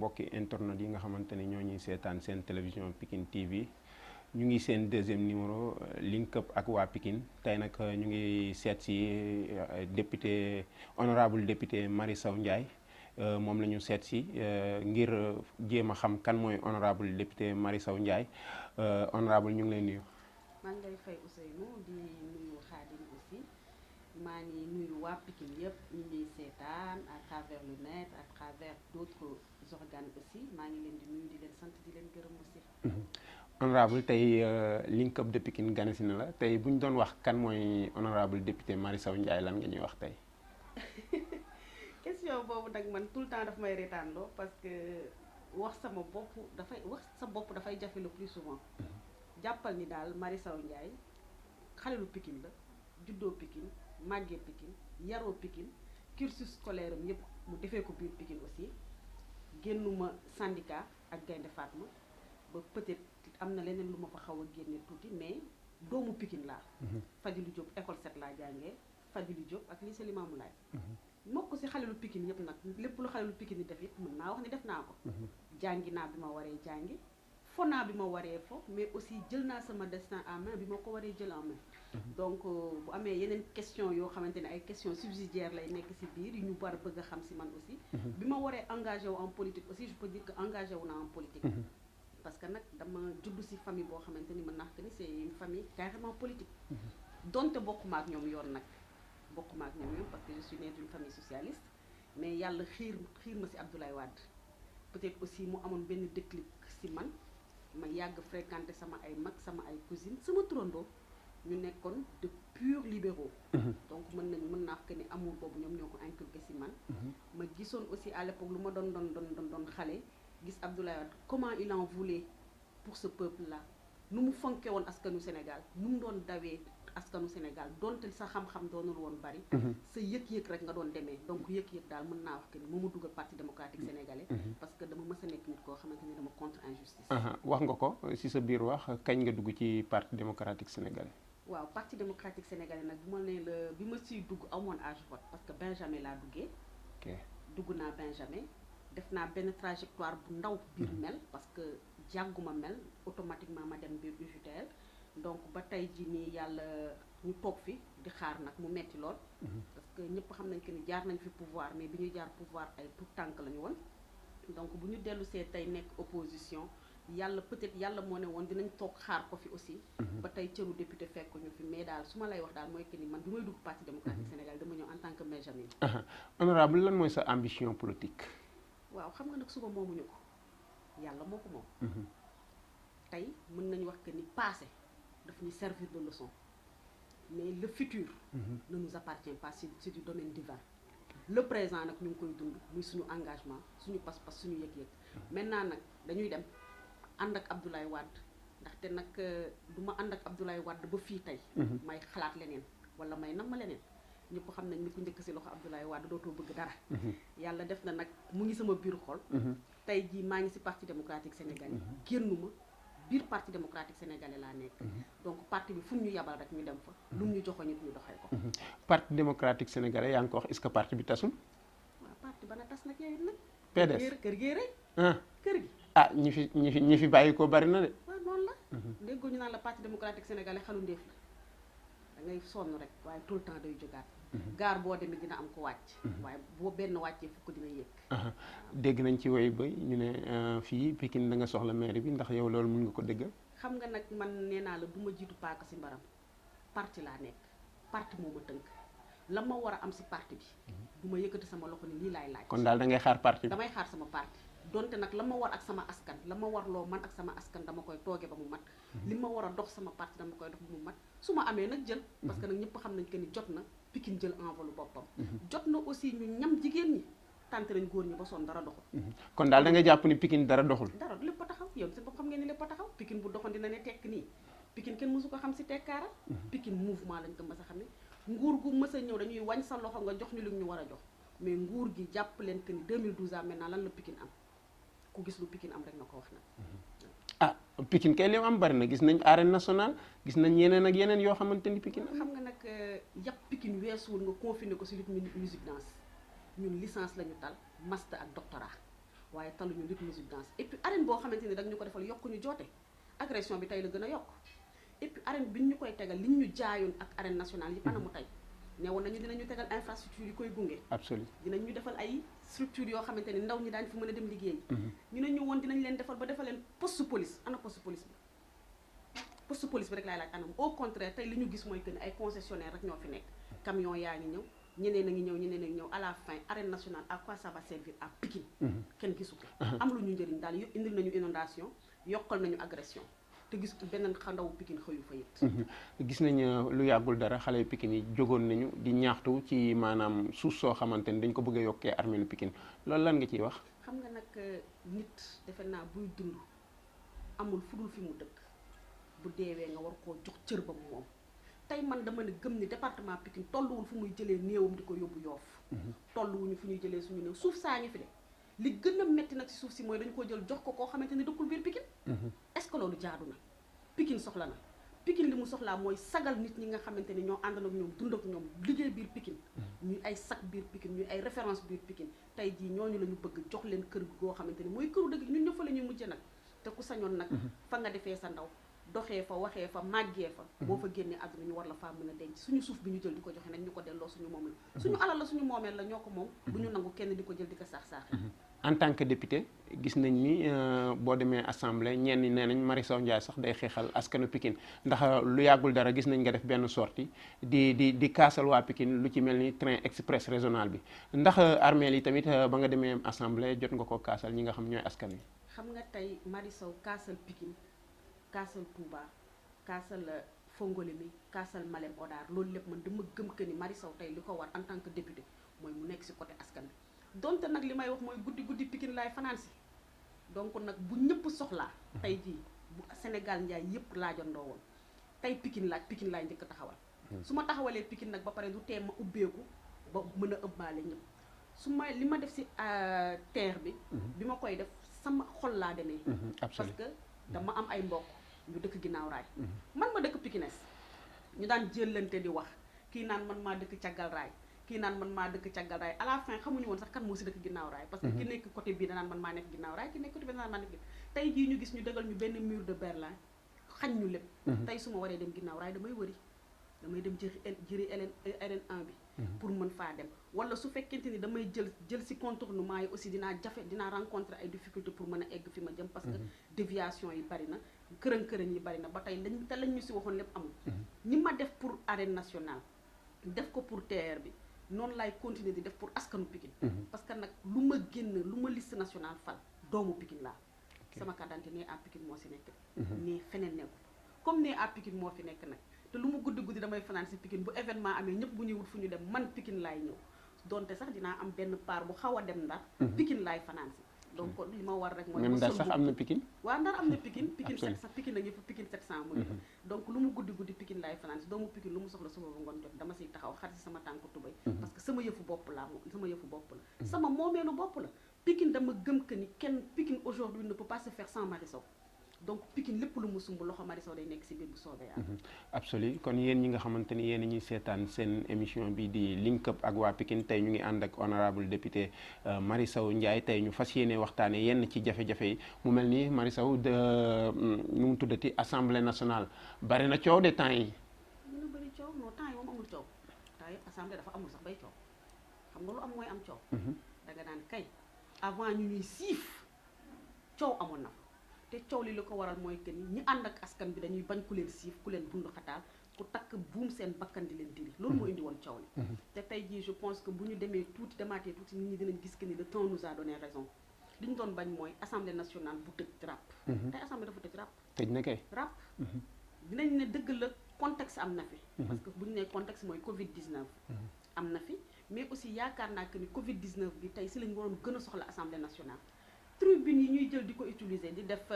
mbokki internet yi nga xamante ni ñoo ñuy seetaan seen télévision Pikine TV ñu ngi seen deuxième numéro link up ak waa Pikine tey nag ñu ngi seet si député honorable député Marie Sow Ndiaye moom la ñu seet si ngir jéem a xam kan mooy honorable député Marie Sow Ndiaye honorable ñu ngi lay nuyu. maa ngi lay fay Ousseynou di nuyu Khadim aussi maa ngi nuyu waa Pikine yëpp ñu ñuy seetaan à travers le net à travers d'autres organes aussi maa ngi leen di nuyu di leen sant di leen gërëm aussi. honorable tey link up de Pikine gane si na la tey bu ñu doon wax kan mooy honorable député Marie Sow Ndiaye lan nga ñuy wax tey. question boobu nag man tout le temps daf may reetaanloo parce que wax sama bopp dafay jafe le plus souvent. jàppal ni daal Marie Sow Ndiaye xalelu Pikine la juddoo Pikine màggee Pikine yaroo Pikine cursus scolaire am yëpp mu defee ko biir Pikine aussi génnuma syndicat ak Gaynde Fatma ba peut-être am na leneen lu ma fa xaw a génne tuuti mais doomu Pikine laa. Fadilou Diop école 7 laa jàngee Fadilou Diop ak lycée Limamoulaye mokk si xalelu Pikine yëpp nag lépp lu xalelu Pikine yi def it mën naa wax ni def naa ko. jàngi naa bi ma waree jàngi. fo naa bi ma waree fo mais aussi jël naa sama destin en main bi ma ko waree jël en main. donc bu amee yeneen question yoo xamante ne ay questions subsidiaires lay nekk ci biir yu ñu war a bëgg a xam ci man aussi. bi ma waree engagé wu en politique aussi je peux dire que engagé wu naa en politique. parce que nag dama judd ci famille boo xamante ni mën naa ko ni c'est une famille carrément politique. donte bokkuma ak ñoom yoon nag bokkuma ak ñoom yoon parce que je suis née d'une famille socialiste mais yàlla xiir ma ci Abdoulaye Wade peut-être aussi mu amoon benn déclic ci man. ma yàgg fréquenté sama ay mag sama ay cousines sama turandoo ñu nekkoon de purs libéraux. donc mën naa ko ni amour boobu ñoom ñoo ko inculqué ci man. ma gisoon aussi à l'époque lu ma doon xale gis Abdoulaye Wade comment il en voulait pour ce peuple là nu mu fonke woon askanu Sénégal nu mu doon dawee askanu Sénégal donte sa xam-xam doonul woon bari. sa yëg-yëg rek nga doon demee donc yëg-yëg daal mën naa wax que ni moo ma dugal parti démocratique sénégalais. parce que dama mës a nekk nit koo xamante ni dama contre injustice. wax nga ko ci sa biir wax kañ nga dugg ci parti démocratique sénégalais. waaw parti démocratique sénégalais nag bi ma siy dugg amoon âge vote parce que Benjamin laa duggee. ok dugg naa Benjamin def naa benn trajectoire bu ndaw biir mel parce que jànguma mel automatiquement ma dem biir UJTL. donc ba tey jii nii yàlla ñu toog fi di xaar nag mu metti lool. parce que ñëpp xam nañ que ni jaar nañ fi pouvoir mais bi ñuy jaar pouvoir ay tout tànk la ñu woon. donc bu ñu dellu see tey nekk opposition yàlla peut-être yàlla moo ne woon dinañ toog xaar ko fi aussi. ba tey cëru député fekk ñu fi mais daal su ma lay wax daal mooy que ni man bi may dugg parti démocratique Sénégal dama ñëw en tant que Benjamin. honorable lan mooy sa ambition politique. waaw xam nga nag suba moomuñu ko yàlla moo ko moom. tey mën nañu wax que ni passé. daf ñu servir de leçon mais le futur ne nous appartient pas, c'est du domaine divin. Le présent nag ñu ngi koy dund muy suñu engagement suñu pas-pas suñu yëg-yëg maintenant nag dañuy dem ànd ak Abdoulaye Wade ndaxte nag du ma ànd ak Abdoulaye Wade ba fii tey may xalaat leneen wala may nam ma leneen ñëpp xam nañ ni ku njëkk ci loxo Abdoulaye Wade dootoo bëgg dara. yàlla def na nag mu ngi sama biir xol. tey jii maa ngi ci parti démocratique sénégalais génnuma biir parti démocratique sénégalais laa nekk. donc parti bi fu mu ñu yabal rek ñu dem fa. lu mu ñu joxoon it ñu doxee ko. parti démocratique sénégalais yaa ngi ko wax est-ce que parti bi tasul. waaw parti ba na tas nag yooyu nag. PDS kër gi rek. kër gi. ah ñi fi bàyyi ko bari na de. waaw noonu la. déggoo ñu naan la parti démocratique sénégalais xalu ndéef la da ngay sonn rek waaye tout le temps day jógaat. gaar boo demee dina am ko wàcc. waaye boo benn wàccee fukk dina yéeg. dégg nañ ci woy ba ñu ne fii Pikine da nga soxla maire bi ndax yow loolu mën nga ko déggal. xam nga nag man nee naa la du ma jiitu paaka ci mbaram parti laa nekk parti moo ma tënk la ma war a am ci parti bi. du ma yëkkati sama loxo ni lii laay laaj. kon daal da ngay xaar parti bi. damay xaar sama parti donte nag la ma war ak sama askan la ma war loo man ak sama askan dama koy tooge ba mu mat. li ma war a dox sama parti dama koy dox ba mu mat su ma amee nag jël. parce que nag ñëpp xam nañ que ni jot na Pikine jël envolu boppam. jot na aussi ñu ñam jigéen ñi tànte nañ góor ñi ba sonn dara doxul. kon daal da ngay jàpp ni Pikine dara doxul. dara lépp a taxaw yow si bopp xam ngeen ni lépp a taxaw Pikine bu doxoon dina ne tekk nii Pikine kenn mësu ko xam ci tekkaaral. Pikine mouvement lañ ko mës a xam ne nguur gu mës a ñëw dañuy wañ sa loxo nga jox ñu li ñu war a jox mais nguur gi jàpp leen que ni 2012 ans maintenant lan la Pikine am ku gis lu Pikine am rek na ko wax nag. ah Pikine kay li am bari na gis nañ arène nationale gis nañ yeneen ak yeneen yoo xamante ni Pikine am. xam nga nag yàpp Pikine weesuwul nga confiné ko ci lutte musique danse ñun licence la ñu tal master ak doctorat waaye taluñu lutte musique danse et puis arène boo xamante ni dag ñu ko defal yokku ñu joote agression bi tey la gën a yokk et puis arène bi ñu koy tegal liñ ñu jaayoon ak arène nationale yëpp anamu tey ne woon nañu dinañu tegal infrastructure yi koy gunge absolument dinañ ñu defal ay structure yoo xamante ni ndaw ñi daañu fi mën a dem liggéey ñu ne ñu woon dinañ leen defal ba defal leen poste police ana poste police bi rek laay laaj anam au contraire tey li ñu gis mooy que ni ay concessionnaire rek ñoo fi nekk camion yaa ngi ñëw ñeneen a ngi ñëw à la fin arène nationale à quoi ça va servir à Pikine kenn gisu ko am lu ñu njëriñ daal yëpp indil nañu inondation yokkal nañu agression te gis beneen xandawu Pikine xëyu fa it gis nañ lu yàggul dara xale yu Pikine yi jógoon nañu di ñaaxtu ci maanaam suuf soo xamante ni dañ ko bëgg a yokkee armée lu Pikine loolu lan nga ciy wax xam nga nag nit defe naa buy dund amul fudul fi mu dëkk bu deewee nga war koo jox cër ba mu moom tey man dama ne gëm ni département Pikine tolluwul fu muy jëlee néewam di ko yóbbu Yoof tolluwuñu fu ñuy jëlee suñu néew suuf saa ngi fi de li gën a metti nag si suuf si mooy dañu ko jël jox ko koo xamante ni dëkkul biir Pikine est-ce que loolu jaadu na Pikine soxla na Pikine li mu soxlaa mooy sagal nit ñi nga xamante ni ñoo ànd ak ñoom dund ak ñoom liggéey biir Pikine ñuy ay sag biir Pikine ñuy ay référence biir Pikine tey jii ñooñu la ñu bëgg jox leen kër goo xamante ni mooy këru dëgg ñun ñëpp fa la ñuy mujjee nag te ku sañoon nag fa nga defee sa ndaw doxee fa waxee fa màggee fa boo fa génnee àdduna ñu war la faa mën a denc suñu suuf bi ñu jël di ko joxe nañ ñu ko delloo suñu moom la suñu alal la suñu moomeel la ñoo ko moom bu ñu nangu kenn di ko jël di ko saax-saaxe en tant que député gis nañ ni boo demee assemblée ñenn ñi nee nañ Marie Sow Ndiaye sax day xeexal askanu Pikine ndax lu yàggul dara gis nañ nga def benn sortie di kaasal waa Pikine lu ci mel ni train express régional bi ndax armée yi tamit ba nga demee assemblée jot nga ko kaasal ñi nga xam ñooy askan wi xam nga tey Marie Sow kaasal Pikine kaasal Touba kaasal Fongolemi kaasal Malem Hodar loolu lépp man dama gëm que ni Marie Sow tey li ko war en tant que député mooy mu nekk si côté askan bi donte nag li may wax mooy guddi Pikine laay fanaan si donc nag bu ñëpp soxlaa tey jii bu Sénégal njaay yëpp laajandoo woon tey Pikine laay njëkk taxawal su ma taxawalee Pikine nag ba pare du tee ma ubbeeku ba mën a ëbbaale ñëpp su ma li ma def si terre bi ma koy def sama xol laa demee parce que dama am ay mbokk ñu dëkk ginnaaw raay man ma dëkk Pikines ñu daan jëlante di wax kii naan man maa dëkk caggal raay kii naan man maa dëkk caggal raay à la fin xamuñu woon sax kan moo si dëkk ginnaaw raay parce que ki nekk côté bii danaan man maa nekk ginnaaw raay ki nekk côté bii danaan maa nekk tey jii ñu gis ñu dëgal ñu benn mur de Berlin xañ ñu lépp tey su ma waree dem ginnaaw raay damay dem jëri RN1 bi pour mën faa dem wala su fekkente ni damay jël si contournement yi aussi dinaa rencontrer ay difficultés pour mën a egg fi ma jëm parce que déviation yi bari na kërën yi bari na ba tey lañ ñu si waxoon lépp amul ni ma def pour arène nationale def ko pour TER bi noonu laay continuer di def pour askanu Pikine parce que nag lu ma liste nationale fal doomu Pikine laa sama carte d'identité nee à Pikine moo si nekk nii feneen nekkul comme nee à Pikine moo fi nekk nag te lu mu guddi damay fanaan si Pikine bu événement amee ñëpp bu ñuy wut fu ñu dem man Pikine laay ñëw donte sax dinaa am benn part bu xaw a dem Ndar Pikine laay fanaan si donc li ma war rek mooy même Ndar sax am na Pikine waaw Ndar am na Pikine sax Pikine nañu fa Pikine 700 mu ngi fa donc lu mu guddi Pikine laay fanaan si doomu Pikine lu mu soxla suba bu ngoon jot dama siy taxaw xar si sama tànk tubay parce que sama yëfu bopp la sama moomeelu bopp la Pikine dama gëm que ni kenn Pikine aujourd'hui ne peut pas se faire sans Marie Sow donc Pikine lépp lu mu sumb loxo Marie Sow day nekk si biir bu soobee yàlla absolu kon yéen ñi nga xamante ni yéen ñuy seetaan seen émission bi di Link Up ak waa Pikine tey ñu ngi ànd ak honorable député Marie Sow Ndiaye tey ñu fas yéene waxtaane yenn ci jafe-jafe yi mu mel ni Marie Sow nu mu tuddati assemblée nationale bari na coow de temps yi mënu bëri coow non temps yi moom amul coow temps yi assemblée dafa amul sax bay coow xam nga lu am mooy am coow da nga naan kay avant ñu ñuy siif coow amoon na te coow li ko waral mooy que ni ñi ànd ak askan bi dañuy bañ ku leen siif ku leen bundu xataal ku takk buum seen bakkan di leen diri loolu moo indi woon coow li te tey jii je pense que bu ñu demaatee tuuti nit ñi dinañ gis que ni le temps nous a donné raison li ñu doon bañ mooy assemblée nationale bu tëj rap tey assemblée dafa tëj rap tëj na kay rap dinañ ne dëgg la contexte am na fi parce que bu ñu nee contexte mooy Covid 19 am na fi mais aussi yaakaar naa que ni Covid 19 bi tey si lañ waroon gën a soxla assemblée nationale tribune yi ñuy jël di ko utiliser di def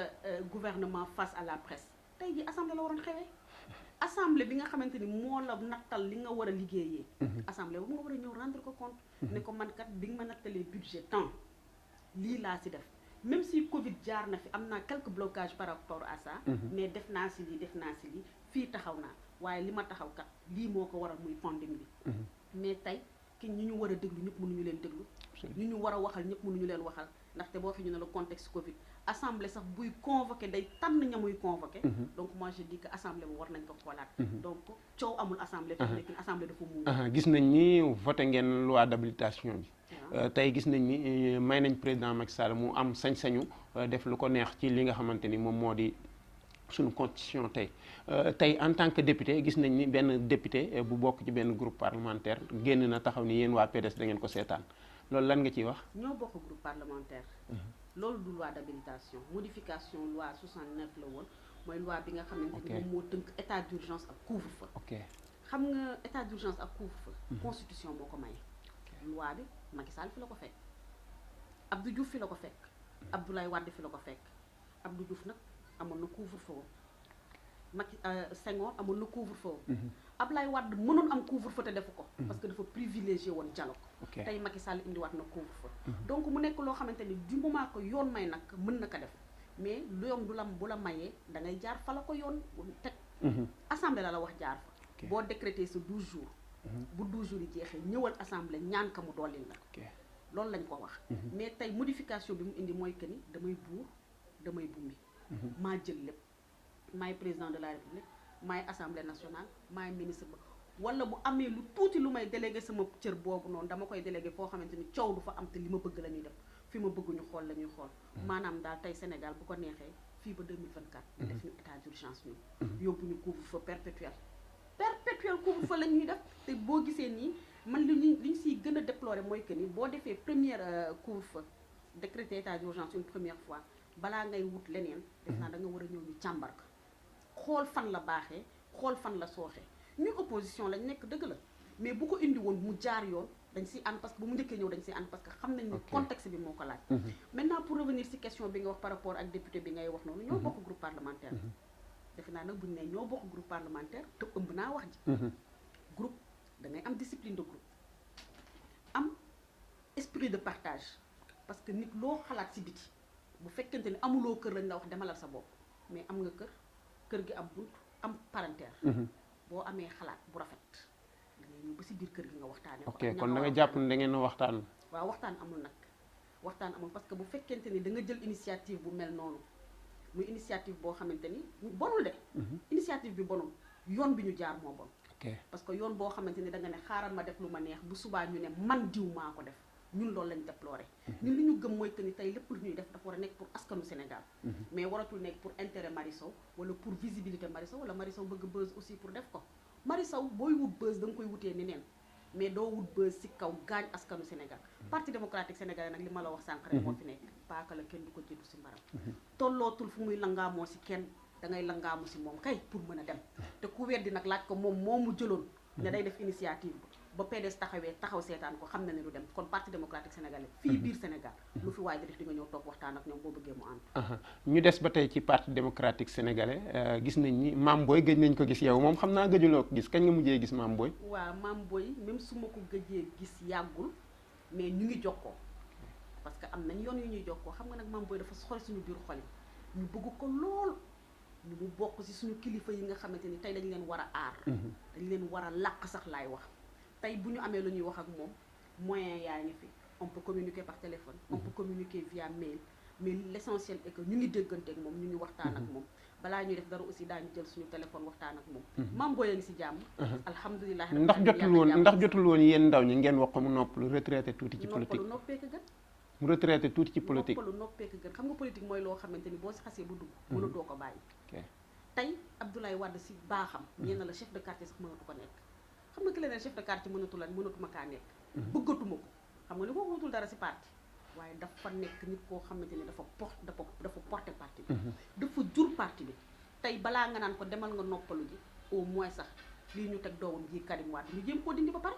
gouvernement face à la presse tey ji assemblée la waroon xewee assemblée bi nga xamante ni moo la nattal li nga war a liggéeyee assemblée bu nga war a ñëw rendre ko compte ne ko man kat bi nga ma nattalee budget temps lii laa si def même si Covid jaar na fi am naa quelques blocages par rapport à ça mais def naa si lii fii taxaw naa waaye li ma taxaw kat lii moo ko waral muy pandémie bi mais tey ki ñi ñu war a déglu ñëpp mënuñu leen déglu ñu war a waxal ñëpp mënuñu leen waxal ndaxte boo fi ñu ne le contexte Covid assemblée sax buy convoqué day tànn ña muy convoqué. donc moi je dis que assemblée bu war nañ ko xoolaat. donc coow amul assemblée. fi nekk assemblée dafa muur. gis nañ ni voté ngeen loi d'habilitation bi. tey gis nañ ni may nañ président Macky Sall mu am sañ-sañu def lu ko neex ci li nga xamante ni moom moo di suñu constitution tey en tant que député gis nañ ni benn député bu bokk ci benn groupe parlementaire génn na taxaw ni yéen waa PDS da ngeen ko seetaan loolu lan nga ciy wax. ñoo bokk groupe parlementaire. loolu du loi d'habilitation modification loi 69 la woon mooy loi bi nga xamante ni moom moo tënk état d'urgence ak couvre-feu. xam nga état d'urgence ak couvre-feu. constitution moo ko maye. loi bi Macky Sall fi la ko fekk Abdou Diouf fi la ko fekk Abdoulaye Wade fi la ko fekk Abdou Diouf nag amoon na couvre-feu Macky Senghor amoon na couvre-feu Abdoulaye Wade mënoon am couvre-feu te defu ko parce que dafa privilégié woon dialogue tey Macky Sall indiwaat na couvre-feu donc mu nekk loo xamante ni du moment que yoon may nag mën na ko def mais yoon du la bu la mayee da ngay jaar fa la ko yoon teg assemblée la wax jaar fa boo décrété sa 12 jours bu 12 jours yi jeexee ñëwal assemblée ñaan ka mu dolli la loolu lañ ko wax mais tey modification bi mu indi mooy que ni damay buur damay bummi maa jël lépp maay président de la république maay assemblée nationale maay ministre ba wala bu amee lu tuuti lu may délégué sama cër boobu noonu dama koy délégué foo xamante ni coow du fa am te li ma bëgg la ñuy def fi ma bëgg ñu xool la ñuy xool maanaam daal tey Sénégal bu ko neexee fii ba 2024 def ñu état d'urgence ñun yóbbu ñu couvre-feu perpétuel couvre-feu la ñuy def te boo gisee nii man li ñu siy gën a déplorer mooy que ni boo defee première couvre-feu décrété état d'urgence une première fois balaa ngay wut leneen def naa da nga war a ñëw ñu càmbar ko xool fan la baaxee xool fan la sooxee ñu opposition lañ nekk dëgg la mais bu ko indi woon mu jaar yoon dañ siy ànd parce que bu mu njëkkee ñëw dañ siy ànd parce que xam nañ ni contexte bi moo ko laaj maintenant pour revenir si question bi nga wax par rapport ak député bi ngay wax noonu ñoo bokk groupe parlementaire defe naa nag buñu ne ñoo bokk groupe parlementaire te ëmb naa wax ji groupe da ngay am discipline de groupe am esprit de partage parce que nit loo xalaat si biti bu fekkente ni amuloo kër lañ la wax demalal sa bopp mais am nga kër gi am bunt am parentère boo amee xalaat bu rafet da ngay ñëw ba si biir kër gi nga waxtaanee ko kon da nga jàpp ne da ngeen a waxtaan waaw waxtaan amul nag waxtaan amul parce que bu fekkente ni da nga jël initiative bu mel noonu muy initiative boo xamante ni bonul de initiative bi bonul yoon bi ñu jaar moo bon parce que yoon boo xamante ni da nga ne xaaral ma def lu ma neex bu subaa ñu ne man diw maa ko def ñun loolu lañ déploré ñun li ñu gëm mooy que ni tey lépp lu ñuy def dafa war a nekk pour askanu Sénégal mais waratul nekk pour intérêt Marie Sow wala pour visibilité Marie Sow wala Marie Sow bëgg buzz aussi pour def ko Marie Sow booy wut buzz da nga koy wutee ni neen mais doo wut buzz si kaw gaañ askanu Sénégal parti démocratique sénégalais nag li ma la wax sànq rek moo fi nekk paaka la kenn du ko jiitu si mbaram tollootul fu muy langaamoo si kenn da ngay langaamu si moom kay pour mën a dem te ku weddi nag laaj ko moom moomu jëloon ne day def initiative ba PDS taxaw seetaan ko xam na ne du dem kon parti démocratique sénégalais fii biir Sénégal lu fi waay di def di nga ñëw toog waxtaan ak ñoom boo bëggee mu ànd ñu des ba tey ci parti démocratique sénégalais gis nañ ni Mame Boye gëj nañ ko gis yow moom xam naa gëjuloo ko gis kañ nga mujjee gis Mame Boye waaw Mame Boye même su ma ko gëjee gis yàggul mais ñu ngi jokkoo parce que am nañ yoon yu ñuy jokkoo xam nga nag Mame Boye dafa xol suñu biir xol yi ñu bëgg ko lool ñu mu bokk ci suñu kilifa yi nga xamante ni tey dañ leen war a aar dañ leen war a làq sax laay wax tey bu ñu amee lu ñuy wax ak moom moyen yaa ngi fi on peut communiquer par téléphone on peut communiquer via mail mais l'essentiel est que ñu ngi déggante ak moom ñu ngi waxtaan ak moom balaa ñuy def dara aussi daañu jël suñu téléphone waxtaan ak moom Mame Boye a ngi ci jàmm alhamdulilah ndax jotul woon yéen ndaw ñi ngeen wax ko mu noppalu retraité tuuti ci politique noppee ko gën mu retraité tuuti ci politique noppee ko gën xam nga politique mooy loo xamante ni boo si xasee ba dugg mënu doo ko bàyyi tey Abdoulaye Wade si baaxam ñeen na la chef de quartier sax mënatu ko nekk xam nga ki leneen chef de quartier mënatuma kaa nekk bëggatuma ko xam nga li ko wutul dara si parti waaye dafa nekk nit koo xamante ni dafa porté parti bi dafa jur parti bi tey balaa nga naan ko demal nga noppalu ji au moins sax lii ñu teg doomam ji Karim Wade ñu jéem koo dindi ba pare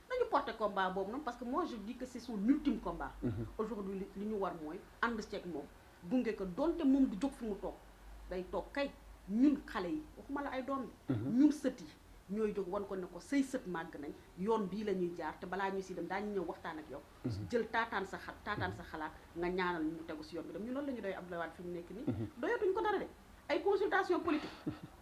dañu porté combat boobu noonu parce que moi je dis que c'est son ultime combat aujourd'hui li ñu war mooy ànd ceeg moom gunge ko donte moom du jóg fi mu toog day toog kay ñun xale yi waxuma la ay doom bi ñun sët yi ñooy jóg wan ko ne ko say sët màgg nañ yoon bii la ñuy jaar te balaa ñuy si dem daañu ñëw waxtaan ak yow jël taataan sa xalaat nga ñaanal ñu tegu si yoon bi dem ñu loolu la ñu doy Abdoulaye Wade fi mu nekk nii doyatuñ ko dara de ay consultation politique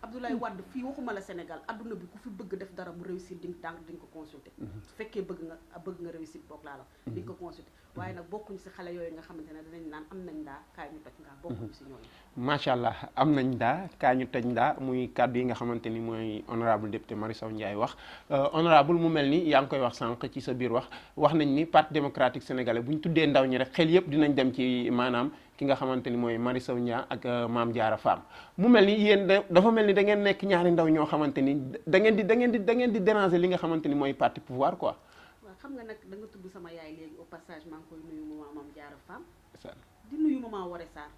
Abdoulaye Wade fii waxuma la Sénégal adduna bi ku fi bëgg def dara mu réussir di nga ko consulter. su fekkee bëgg nga réussir boog laa la di nga ko consulter waaye nag bokkuñu si xale yooyu nga xamante ne dinañ naan am nañ ndaa kaay ñu toj ndaa bokkuñu si ñooñu. macha allah am nañ daa kaay ñu toj ndaa muy kàddu yi nga xamante ni mooy honorable député Marie Sow Ndiaye wax honorable mu mel ni yaa ngi koy wax sànq ci sa biir wax nañ ni parti démocratique sénégalais bu ñu tuddee ndaw ñi rek xel yëpp dinañ dem ci maanaam ki nga xamante ni mooy Marie Sow Ndiaye ak Mame Diarra Fam mu mel ni yéen dafa mel ni da ngeen nekk ñaari ndaw ñoo xamante ni da ngeen di déranger li nga xamante ni mooy parti pouvoir quoi. waaw xam nga nag da nga tudd sama yaay léegi au passage maa ngi koy nuyu maman Mame Diarra Fam ça di nuyu maman Woré Sarr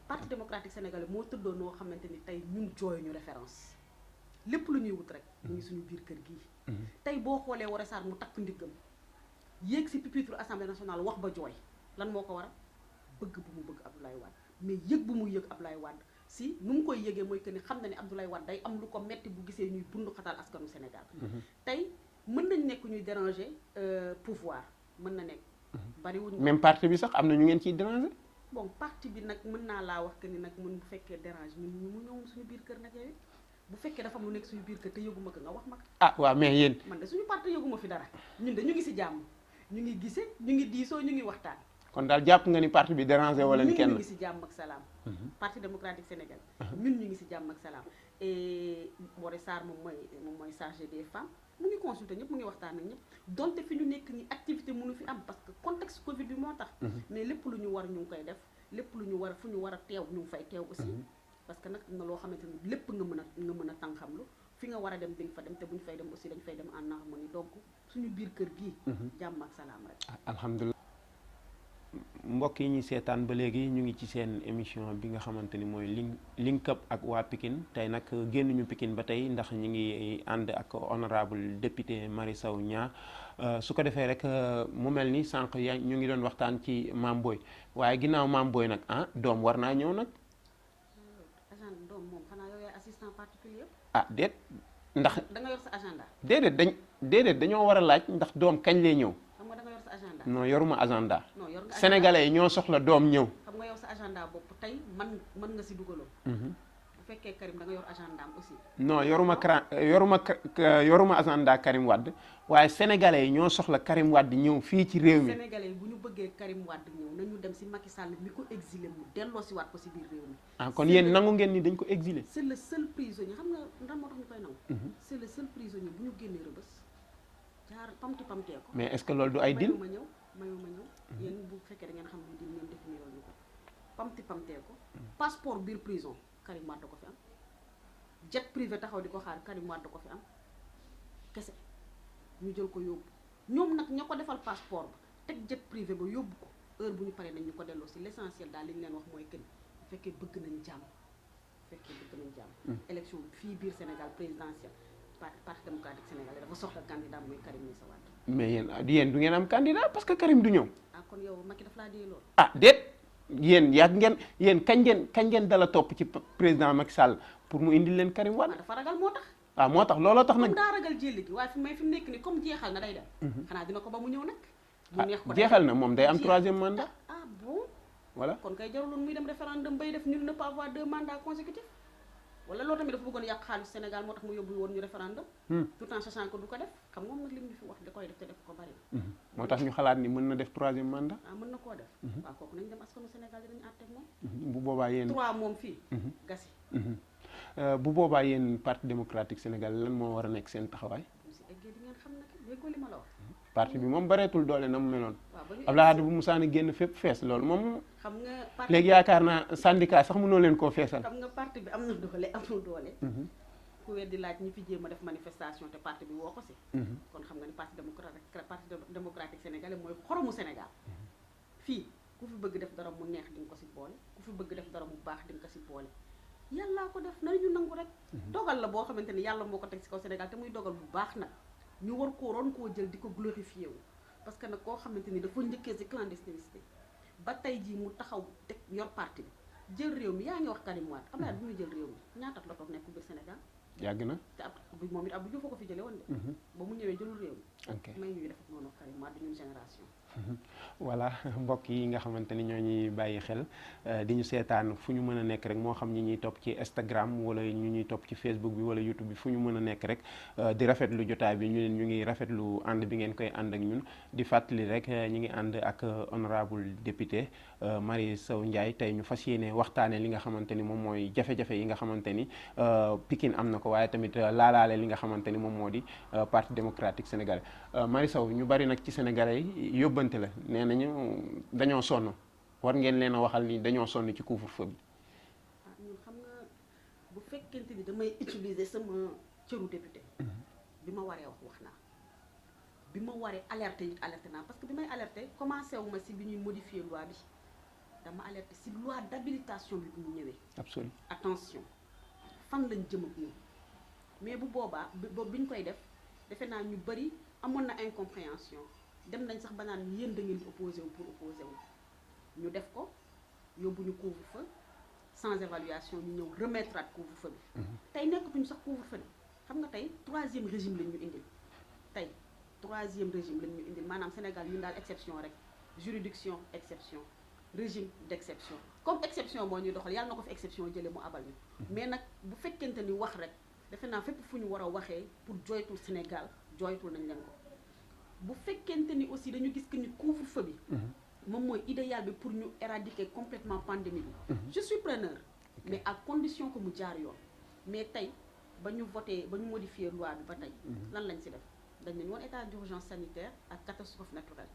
parti démocratique sénégalais moo tëddoo noo xamante ni tey ñun jooy ñu référence lépp lu ñuy wut rek ñu ngi suñu biir kër gii tey boo xoolee Woré Sarr mu takk ndiggam yéeg si pupitre assemblée nationale wax ba jooy lan moo ko waral bëgg bu mu bëgg Abdoulaye Wade mais yëg bu mu yëg Abdoulaye Wade si nu mu koy yëgee mooy que ni xam na ne Abdoulaye Wade day am lu ko metti bu gisee ñuy bundu xatal askanu Sénégal tey mën nañ nekk ñuy déranger pouvoir mën na nekk bariwuñu même parti bi sax am na ñu ngeen ciy déranger. bon parti bi nag mën naa laa wax que ni nag mën bu fekkee dérange ñun ñu mu ñëw suñu biir kër nag yow bu fekkee dafa am lu nekk suñu biir kër te yëguma ko nga wax ma ko ah waaw mais yéen man de suñu parti yëguma fi dara ñun de ñu ngi si jàmm ñu ngi gisee ñu ngi diisoo ñu ngi waxtaan kon daal jàpp nga ni parti bi déranger wala ni kenn ñu ngi si jàmm ak salaam parti démocratique sénégalais ñun ñu ngi si jàmm ak salaam et Woré Sarr moom mooy chargé des femmes mu ngi consulter ñëpp mu ngi waxtaan ak ñëpp donte fi ñu nekk ni activité mënu fi am parce que contexte Covid bi moo tax mais lépp lu ñu war ñu ngi koy def lépp lu ñu war fu ñu war a teew ñu ngi fay teew aussi parce que nag am na loo xamante ni lépp nga mën a tànqamlu fi nga war a dem di nga fa dem te bu ñu fay dem aussi dañ fay dem en harmonie donc suñu biir kër gii jàmm ak salaam rek alhamdulilah mbokk yi ñuy seetaan ba léegi ñu ngi ci seen émission bi nga xamante ni mooy link up ak waa Pikine tey nag génnuñu Pikine ba tey ndax ñu ngi ànd ak honorable député Marie Sow Ndiaye su ko defee rek mu mel ni sànq ñu ngi doon waxtaan ci Mame Boye waaye ginnaaw Mame Boye nag doom war naa ñëw nag. agenda doom moom xanaa yow yaay assistant particulier déet ndax da nga yor sa agenda déedéet dañoo war a laaj ndax doom kañ lay ñëw. xam nga da nga yor sa agenda non yoruma agenda. non yor nga sénégalais yi ñoo soxla doom ñëw. xam nga yow sa agenda bopp tey mën nga si dugaloon bu fekkee Karim da nga yor agenda am aussi non yoruma agenda Karim Wade waaye sénégalais yi ñoo soxla Karim Wade ñëw fii ci réew mi. sénégalais yi bu ñu bëggee Karim Wade ñëw nañu dem si Macky Sall mi ko exilé mu delloo si waat ko si biir réew mi kon yéen nangu ngeen ni dañ ko exilé. c'est le seul prisonnier xam nga ndax moo tax ñu koy nangu c'est le seul prisonnier bu ñu génnee Rebeuss jaar pamti pamtee ko mais est-ce que loolu du ay dil mayuma ñëw yéen bu fekkee da ngeen xam ne dil ngeen définir ñu ko pamti pamtee ko passeport biir prison Karim Wade ko fi am jet privé taxaw di ko xaar Karim Wade ko fi am kese ñu jël ko yóbbu ñoom nag ña ko defal passeport ba teg jet privé ba yóbbu ko heure bu ñu paree nañ ñu ko delloo si l'essentiel daal li ñu leen wax mooy kën bu fekkee bëgg nañ jàmm élection fii biir Sénégal présidentielle parti démocratique sénégalais dafa soxla candidat muy Karim Meïssa Wade mais yéen du ngeen am candidat parce que Karim du ñëw. kon yow Macky daf laa dee loolu déet yéen kañ ngeen dala topp ci président Macky Sall pour mu indil leen Karim Wade. dafa ragal moo tax moo tax looloo tax nag. daa ragal jëli gi waaye fi mu nekk ni comme jeexal na day dem xanaa dina ko ba mu ñëw nag mu neex ko jeexal na moom day am troisième mandat. Bon voilà kon kay jaruloon muy dem référendum bay def nul ne peut avoir 2 mandats consécutifs wala loolu tamit dafa bëggoon yàq xaalis Sénégal moo tax mu yóbbu woon ñu référendum tout en sachant que du ko def xam nga moom nag li ñu fi wax da koy def te def ko bari moo tax ñu xalaat ni mën na def troisième mandat. mën na koo def waaw kooku nañ dem askanu Sénégal dinañu àtte ak moom bu boobaa yéen 3 moom fii gasi bu boobaa yéen parti démocratique Sénégal lan moo war a nekk seen taxawaay. bu si eggee di ngeen xam nag déggoo li ma la wax parti bi moom bareetul doole na mu meloon. waaw Abdoulaye Wade bu musaani génn fépp fees loolu moom. xam nga parti léegi yaakaar naa syndicat sax mënoo leen koo feesal. xam nga parti bi am na doole amul doole ku weddi laaj ñi fi jéem a def manifestation te parti bi woo ko si kon xam nga ni parti démocratique sénégalais mooy xoromu Sénégal fii ku fi bëgg def dara mu neex di nga ko si boole ku fi bëgg def dara mu baax di nga ko si boole yàllaa ko def nañu nangu rek dogal la boo xamante ni yàlla moo ko teg si kaw Sénégal te muy dogal bu baax nag ñu war koo jël di ko glorifié wu parce que nag koo xamante ni dafa njëkkee si clandestinité ba tey jii mu taxaw teg yor parti bi jël réew mi yaa ngi wax Karim Wade Abdoulaye bu muy jël réew mi ñaata la toog nekk biir Sénégal yàgg na te moom it Abdou Diouf a ko fi jële woon de ba mu ñëwee jëlul réew mi may ñu def noonu Karim Wade ñun génération voilà mbokk yi nga xamante ni ñoo ñuy bàyyi xel di ñu seetaan fu ñu mën a nekk rek moo xam ñi ñuy topp ci Instagram wala ñu ñuy topp ci Facebook bi wala YouTube bi fu ñu mën a nekk rek di rafetlu jotaay bi ñu ngi rafetlu ànd bi ngeen koy ànd ak ñun di fàttali rek ñi ngi ànd ak honorable député Marie Sow Ndiaye tey ñu fas yéene waxtaanee li nga xamante ni moom mooy jafe-jafe yi nga xamante ni Pikine am na ko waaye tamit laalaale li nga xamante ni moom moo di Parti démocratique sénégalais Marie Sow ñu bari nag ci sénégalais yi yóbbante la nee nañu dañoo sonn war ngeen leen a waxal ni dañoo sonn ci couvre-feu bi. ñun xam nga bu fekkente ni damay utiliser sama cëru député. bi ma waree wax naa bi ma waree alerter it alerter naa parce que bi may alerter commencé wu ma si bi ñuy modifier loi bi dama alerter si loi d'habilitation bi bu mu ñëwee. absolument attention fan lañ jëm ak ñun mais bu boobaa bi ñu koy def defe naa ñu bari amoon na incompréhension dem nañ sax ba naan yéen da ngeen di opposé wu pour opposé wu ñu def ko yóbbu ñu couvre-feu sans évaluation ñu ñëw remettre at couvre-feu bi. tey nekkatuñu sax couvre-feu bi xam nga tey troisième régime lañ ñu indil tey troisième régime lañ ñu indil maanaam Sénégal yu daal exception rek juridiction exception régime d'exception comme exception moo ñuy doxal yàlla na ko fi exception jëlee mu abal ñu. mais nag bu fekkente ni wax rek defe naa fépp fu ñu war a waxee pour joytul Sénégal joytul nañ leen ko. bu fekkente ni aussi dañu gis que ni couvre-feu bi moom mooy idéal bi pour ñu éradiquer complètement pandémie bi je suis preneur mais à condition que mu jaar yoon mais tey ba ñu voté ba ñu modifier loi bi ba tey lan lañ si def dañ nañu woon état d'urgence sanitaire ak catastrophe naturelle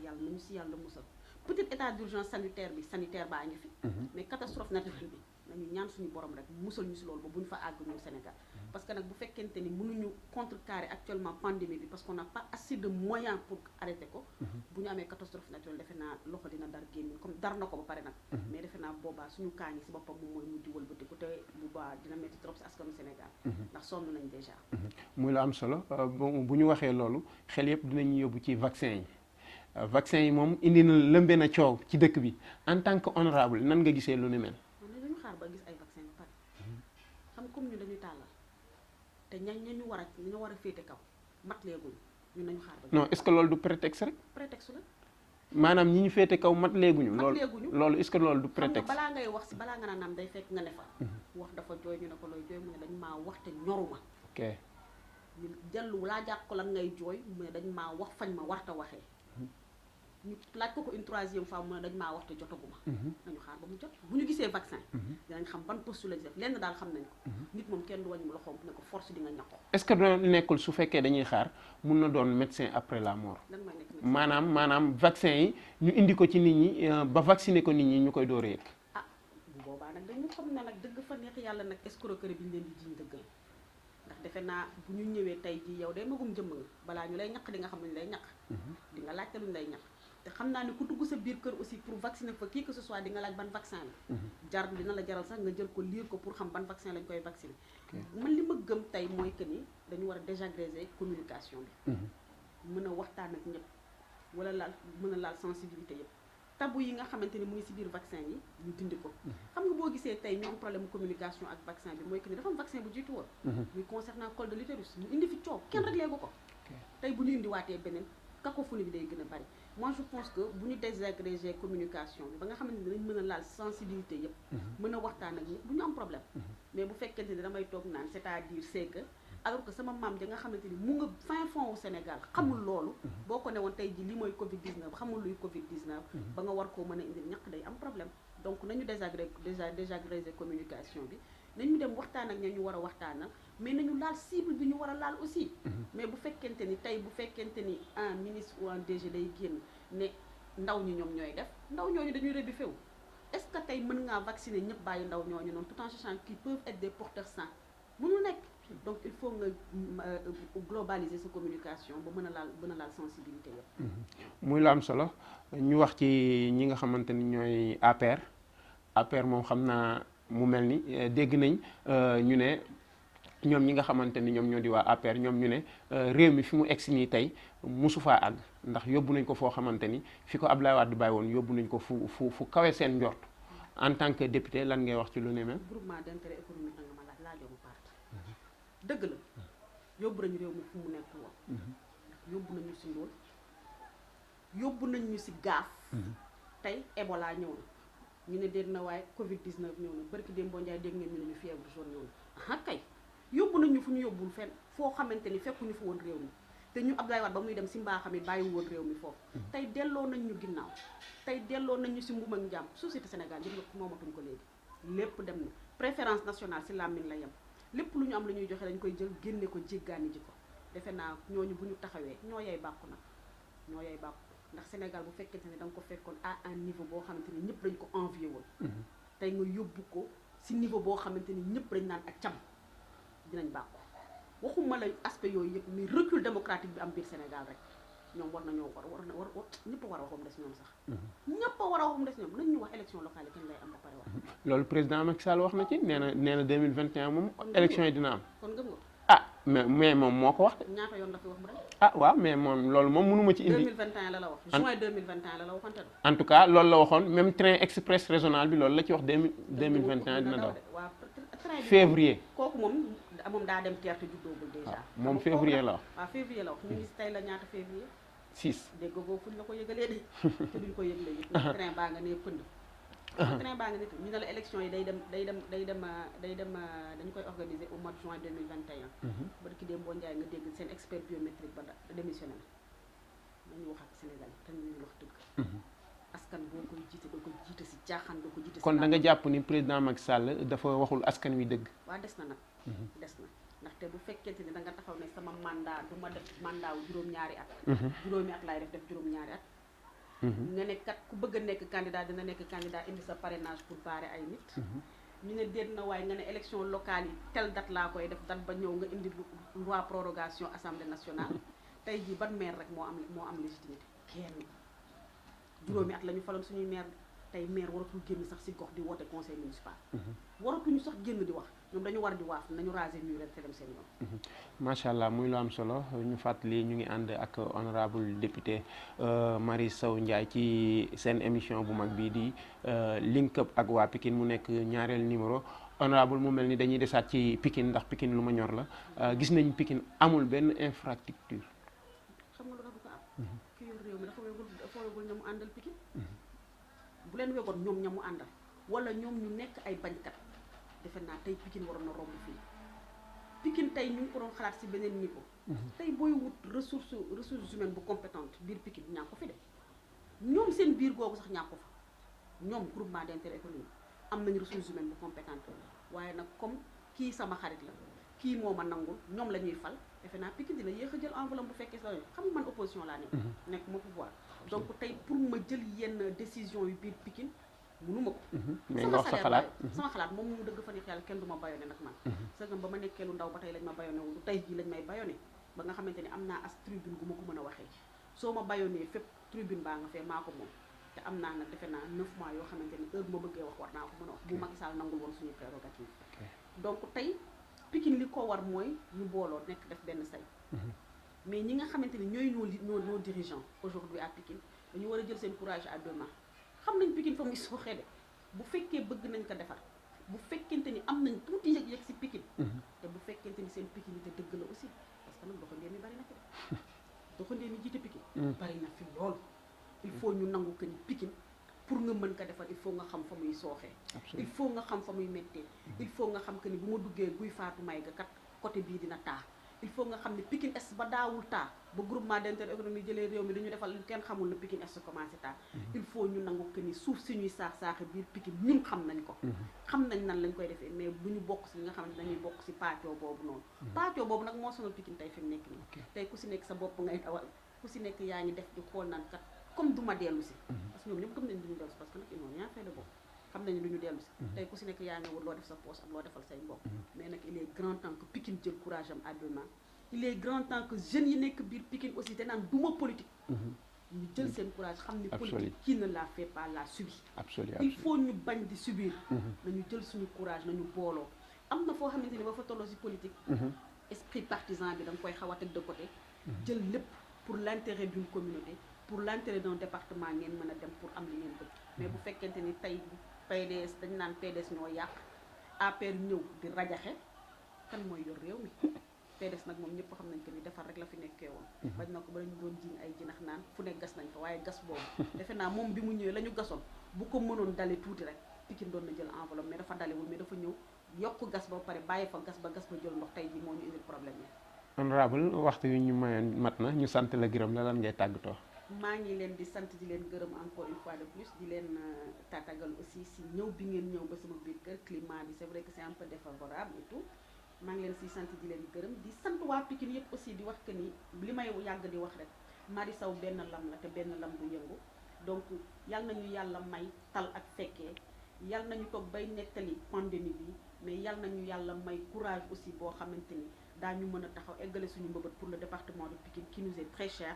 yàlla nañu si yàlla musal peut-être état d'urgence sanitaire bi sanitaire baa ngi fi mais catastrophe naturelle bi nañu ñaan suñu borom rek musal ñu si loolu ba bu ñu fa àgg ñun Sénégal parce que nag bu fekkente ni mënuñu contrecarrer actuellement pandémie bi parce qu'on n'a pas assez de moyens pour arrêter ko bu ñu amee catastrophe naturelle defe naa loxo dina dar génn comme dar na ko ba pare nag mais defe naa boobaa suñu kaa ngi si boppam moom mooy mujj wëlbatiku te bu baa dina métti trop si askanu Sénégal ndax sonn nañ déjà muy la am solo bu ñu waxee loolu xel yëpp dinañu yóbbu ci vaccin yi vaccin yi moom indi na lëmbe na coow ci dëkk bi en tant que honorable nan nga gisee lu ni mel. dañu xaar ba gis ay vaccin ba pare xam comme ñu dañuy tàllal te ñu war a féete kaw mat léeguñu ñun nañu xaar ba non est-ce que loolu du prétexte rek. prétexte la maanaam ñi ñu féete kaw mat léeguñu. léeguñu loolu est-ce que loolu du prétexte. balaa ngay wax si balaa nga naan naam day fekk nga ne fa. wax dafa jooy ñu ne ko looy jooy mu ne dañ maa wax te ñoruma. ok ñu dellu laa jàpp ko lan ngay jooy mu ne dañ maa wax fañ ma warta waxee. ñu laaj ko une troisième fois mu ne dañ maa wax te jotaguma. nañu xaar ba mu jot bu ñu gisee vaccin. dinañ xam ban poste lañ def lenn daal xam nañ ko. nit moom kenn du wàññi loxoom ne ko force di nga ñàkk ko. est-ce que doon nekkul su fekkee dañuy xaar mun na doon médecin après la mort. lan mooy nekk maanaam vaccin yi ñu indi ko ci nit ñi ba vacciner ko nit ñi ñu koy door a yëg. ah bu boobaa nag dañu xam ne nag dëgg fa neex yàlla nag escroquerie bi ñu leen di jiñ dëgg la ndax defe naa bu ñu ñëwee tey ji yow day magum jëmm nga balaa ñu lay ñaq di nga xam luñu lay ñaq. di nga laajte luñu lay ñaq. te xam naa ne ku dugg sa biir kër aussi pour vacciner fa qui que ce soit di nga laaj ban vaccin la jar dina la jaral sax nga jël ko lire ko pour xam ban vaccin lañ koy vacciner man li ma gëm tey mooy que ni dañu war a désagréger communication bi mën a waxtaan ak ñëpp wala laal mën a laal sensibilité yëpp tabou yi nga xamante ni mu ngi si biir vaccin yi ñu dindi ko xam nga boo gisee tey ñu am problème communication ak vaccin bi mooy que ni dafa am vaccin bu jiitu woon muy concernant col de l'utérus ñu indi fi coow kenn réglé ko tey bu ñu indi waatee beneen cacophonie bi day gën a bari moi je pense que bu ñu désagréger communication bi ba nga xamante ni dañ mën a laal sensibilité yëpp mën a waxtaan ak ñëpp du ñu am problème mais bu fekkente ni damay toog naan c'est-à-dire c'est que alors que sama maam ja nga xamante ni mu nga fin fond au Sénégal xamul loolu boo ko ne woon tey ji li mooy Covid 19 xamul luy Covid 19 ba nga war koo mën a indil ñaq day am problème donc nañu désagréger communication bi nañu dem waxtaan ak ña ñu war a waxtaanal mais nañu laal cible bi ñu war a laal aussi mais bu fekkente ni tey bu fekkente ni un ministre ou un DG day génn ne ndaw ñi ñoom ñooy def ndaw ñooñu dañuy rebifé wu est-ce que tey mën ngaa vacciner ñëpp bàyyi ndaw ñooñu noonu tout en sachant qu'ils peuvent être des porteurs sains mënul nekk donc il faut nga globaliser sa communication ba mën a laal sensibilité yëpp muy la am solo ñu wax ci ñi nga xamante ni ñooy APR moom xam naa mu mel ni dégg nañ ñu ne ñoom ñi nga xamante ni ñoom ñoo di waa APR ñoom ñu ne réew mi fi mu egsi nii tey musu faa àgg ndax yóbbu nañ ko foo xamante ni fi ko Abdoulaye Wade bàyyi woon yóbbu nañ ko fu kawe seen njort en tant que député lan ngay wax ci lu ne mel. groupement d'intérêt économique nga ma laaj mu parti dëgg la yóbbu nañu réew mi fu mu nekk woon ndax yóbbu nañu si ndóol yóbbu nañ ñu si gaaf. tey Ebola ñëw na ñu ne dégg na waaye Covid 19 ñëw na barki Demba Ndiaye dégg ngeen ñu ne ñu fièvre jaune ñëw na kay yóbbu nañ ñu fu ñu yóbbul fenn foo xamante ni fekkuñu fa woon réew mi te ñu Abdoulaye Wade ba muy dem si mbaaxam it bàyyi woon réew mi foofu. tey delloo nañ ñu ginnaaw tey delloo nañ ñu si mbum ak njàmm société Sénégal yëpp moomatuñ ko léegi lépp dem na préférence nationale si làmmiñ la yem lépp lu ñu am lu ñuy joxe dañ koy jël génne ko jéggaani ji ko defe naa ñooñu bu ñu taxawee ñoo yay bàkku nag ñoo yay bàkku ndax Sénégal bu fekkente ne da nga ko fekkoon à un niveau boo xamante ni ñëpp dañ ko envié woon tey nga yóbbu ko si niveau boo xamante ni ñëpp dañ naan ak cam dinañ bàkku waxuma la aspect yooyu yëpp mais recul démocratique bi am biir Sénégal rek ñoom war nañoo war ñëpp a war a waxum des ñoom sax ñëpp a war a waxum des ñoom nañ ñu wax élection locale yi kañ lay am ba pare wax loolu président Macky Sall wax na ci nee na 2021 moom élection yi dina am kon gëm nga ah mais moom moo ko wax de ñaata yoon la fi wax mu rek ah waaw mais moom loolu moom mënuma ci indi 2021 la wax juin 2021 la waxante do en tout cas loolu la waxoon même train express régional bi loolu la ci wax 2021 dina daw train bi février kooku moom daa dem teerte juddoogul déjà moom février la wax waaw février la wax ñu ngi si tey la ñaata février 6 dégg nga fuñ la ko yëgalee de te duñ ko yëgalee it train baa nga ne pënd train baa nga ne ñu ne la élection yi day dem dañu koy organiser au mois de juin 2021 barki démb boo Njaay nga dégg seen expert biométrique ba démissionné na nañu wax ak Sénégal te ñu wax dëgg askan boo koy jiite doo ko jiite si caaxaan doo ko jiite si kon da nga jàpp ni président Macky Sall dafa waxul askan wi dëgg waa des na nag des na ndaxte bu fekkente ni da nga taxaw ne sama mandat du ma def mandat wu juróom-ñaari at juróomi at laay def juróom-ñaari at nga ne kat ku bëgg a nekk candidat dina nekk candidat indi sa parrainage pour barrer ay nit ñu ne déet na waaye nga ne élection locale yi telle date laa koy def date ba ñëw nga indi loi prorogation assemblée nationale tey jii ban maire rek moo am légitimité kenn juróomi at la ñu faloon suñuy maire tey maire waratul génn sax si gox di woote conseil municipal waratuñu sax génn di wax ñoom dañu war di waaf nañu raser mur rek te dem seen yoon macha allah muy lu am solo ñu fàttali ñu ngi ànd ak honorable député Marie Sow Ndiaye ci seen émission bu mag bii di link up ak waa Pikine mu nekk ñaareel numéro honorable mu mel ni dañuy desaat ci Pikine ndax Pikine lu ma ñor la gis nañ Pikine amul benn infrastructure xam nga lu tax du ko am ki yor réew mi dafa wegul ñamu àndal Pikine bu leen wegoon ñoom ñamu àndal wala ñoom ñu nekk ay bañkat defe naa tey Pikine waroon na romb fii Pikine tey ñu ngi ko doon xalaat si beneen niveau tey booy wut ressources humaines bu compétente biir Pikine ñaa ko fi de ñoom seen biir googu sax ñaa ko fa ñoom groupement d'intérêt économique am nañu ressources humaines bu compétente waaye nag comme kii sama xarit la kii moo ma nangul ñoom la ñuy fal defe naa Pikine dina yéex a jël enveloppe bu fekkee sa xam nga man opposition laa nekk ma pouvoir donc tey pour ma jël yenn décision yu biir Pikine mënuma ko mais nga wax sa xalaat sama xalaat moom mu dëgg fa ni xel kenn du ma bayone nag man sëgam ba ma nekkee lu ndaw ba tey lañ ma bayone wu tey jii lañ may bayone ba nga xamante ni am naa as tribune gu ma ko mën a waxee soo ma bayonee fépp tribune baa nga fee maa ko moom te am naa nag defe naa 9 mois yoo xamante ni heure bu ma bëggee wax war naa ko mën a wax bu Macky Sall nangul woon suñu prérogative donc tey Pikine li ko war mooy ñu booloo nekk def benn say mais ñi nga xamante ni ñooy nos dirigeants aujourd'hui à Pikine dañu war a jël seen courage à deux mains xam nañ Pikine fa muy sooxee de bu fekkee bëgg nañ ko defar bu fekkente ni am nañ tuuti yëg-yëg si Pikine te bu fekkente ni seen Pikine te dëgg la aussi parce que nag doxandéem yi bari na fi de doxandéem yi jiite Pikine bari na fi lool il faut ñu nangu que ni Pikine pour nga mën ko defar il faut nga xam fa muy sooxee il faut nga xam fa muy méttee il faut nga xam que ni bu ma duggee guy faatu may ga kat côté bii dina taa il faut nga xam ne Pikine Est ba daawul taa ba groupement d'intérêt économique jëlee réew mi dañu defal kenn xamul na Pikine Est commencé taa il faut ñu nangu que ni suuf si ñuy saax-saaxe biir Pikine ñun xam nañ ko xam nañ nan lañ koy defee mais bu ñu bokk si li nga xam ne dañuy bokk si paacoo boobu noonu paacoo boobu nag moo sonal Pikine tey fi mu nekk nii tey ku si nekk sa bopp ngay dawal ku si nekk yaa ngi def di xool naan kat comme du ma dellu si parce que ñoom ñëpp gëm nañ duñu dellu si parce que nag ils n'ont rien fait de bon xam nañu duñu dellu si tey ku si nekk yaa ngi wut loo def sa poche ak loo defal say mbokk mais nag il est grand temps que Pikine jël courage am à deux mains il est grand temps que jeunes yi nekk biir Pikine aussi te naan duma politique ñu jël seen courage xam ni politique qui ne la fait pas la subit il faut ñu bañ di subir nañu jël suñu courage nañu booloo am na foo xamante ni ba fa tolloo si politique esprit partisan bi da nga koy xaw a teg de côté jël lépp pour l'intérêt d'une communauté pour l'intérêt d'un département ngeen mën a dem pour am li ngeen bëgg mais bu fekkente ni tey PDS dañ naan PDS ñoo yàq APR ñëw di rajaxe kan mooy yor réew mi PDS nag moom ñëpp xam nañ que ni defar rek la fi nekkee woon. bañ na ko ba dañu doon jiñ ay jinax naan fu ne gas nañ fa waaye gas boobu defe naa moom bi mu ñëwee la ñu gasoon bu ko mënoon dale tuuti rek Pikine doon na jël enveloppe mais dafa dalewul mais dafa ñëw yokk gas ba pare bàyyi fa gas ba jël ndox tey ji moo ñu indil problème yi. honorable waxtu yu ñu mayoon mat na ñu sant la gërëm la lan ngay tàggatoo. maa ngi leen di sant di leen gërëm encore une fois de plus di leen tatagal aussi si ñëw bi ngeen ñëw ba sama biir kër climat bi c'est vrai que c'est un peu défavorable et tout maa ngi leen siy sant di leen gërëm di sant waa Pikine yëpp aussi di wax que ni li may yàgg di wax rek Mary Sow benn lam la te benn lam du yëngu donc yal nañu yàlla may tal ak fekkee yal nañu toog bay nettali pandémie bi mais yal nañu yàlla may courage aussi boo xamante ni daañu mën a taxaw eggale suñu mbëbët pour le département de Pikine qui nous est très cher.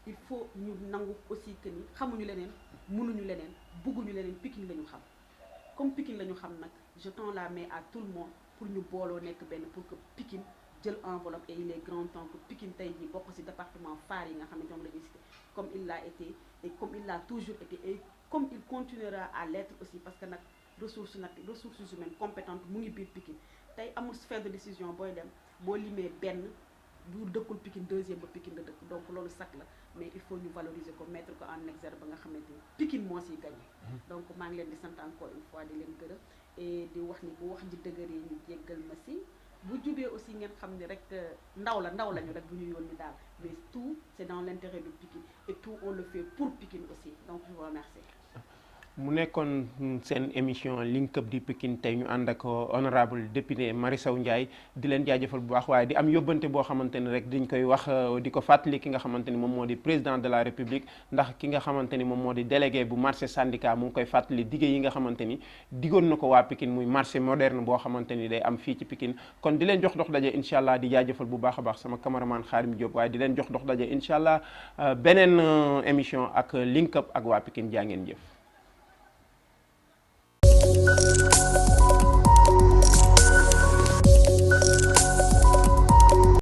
Il faut ñu nangu aussi que ni xamuñu leneen mënuñu leneen bëgguñu leneen Pikine la ñu xam comme Pikine la ñu xam nag je tends la main à tout le monde pour ñu booloo nekk benn pour que Pikine jël enveloppe et il est grand temps que Pikine tey jii bokk ci département phare yi nga xam ne ñoom la ñuy cité comme il l'a été et comme il l'a toujours été et comme il continuera à l'être aussi parce que nag ressources humaines compétentes mu ngi biir Pikine tey amul sphère de décision booy dem boo limee benn bu dëkkul Pikine deuxième ba Pikine la dëkk donc loolu sax la mais il faut ñu valoriser ko mettre ko en exergue ba nga xamante ni Pikine moo siy gagné. donc maa ngi leen di sant encore une fois di leen gërëm et di wax ni bu wax ji dëgëree ñu jéggal ma si bu jubee aussi ngeen xam ni rek ndaw lañu rek bu ñu yónni daal mais tout c'est dans l'intérêt de Pikine et tout on le fait pour Pikine aussi donc je vous remercie. mu nekkoon seen émission Link Up di Pikine tey ñu ànd ak honorable député Mary Sow Ndiaye di leen jaajëfal bu baax waaye di am yóbbante boo xamante ni rek dañ koy wax di ko fàttali ki nga xamante ni moom moo di président de la république ndax ki nga xamante ni moom moo di délégué bu marché syndicat mu ngi koy fàttali dige yi nga xamante ni digoon na ko waa Pikine muy marché moderne boo xamante ni day am fii ci Pikine kon di leen jox dox daje incha allah di jaajëfal bu baax a baax sama cameraman Xaarim Diop waaye di leen jox dox daje incha allah beneen émission ak Link Up ak waa Pikine jaa ngeen jëf.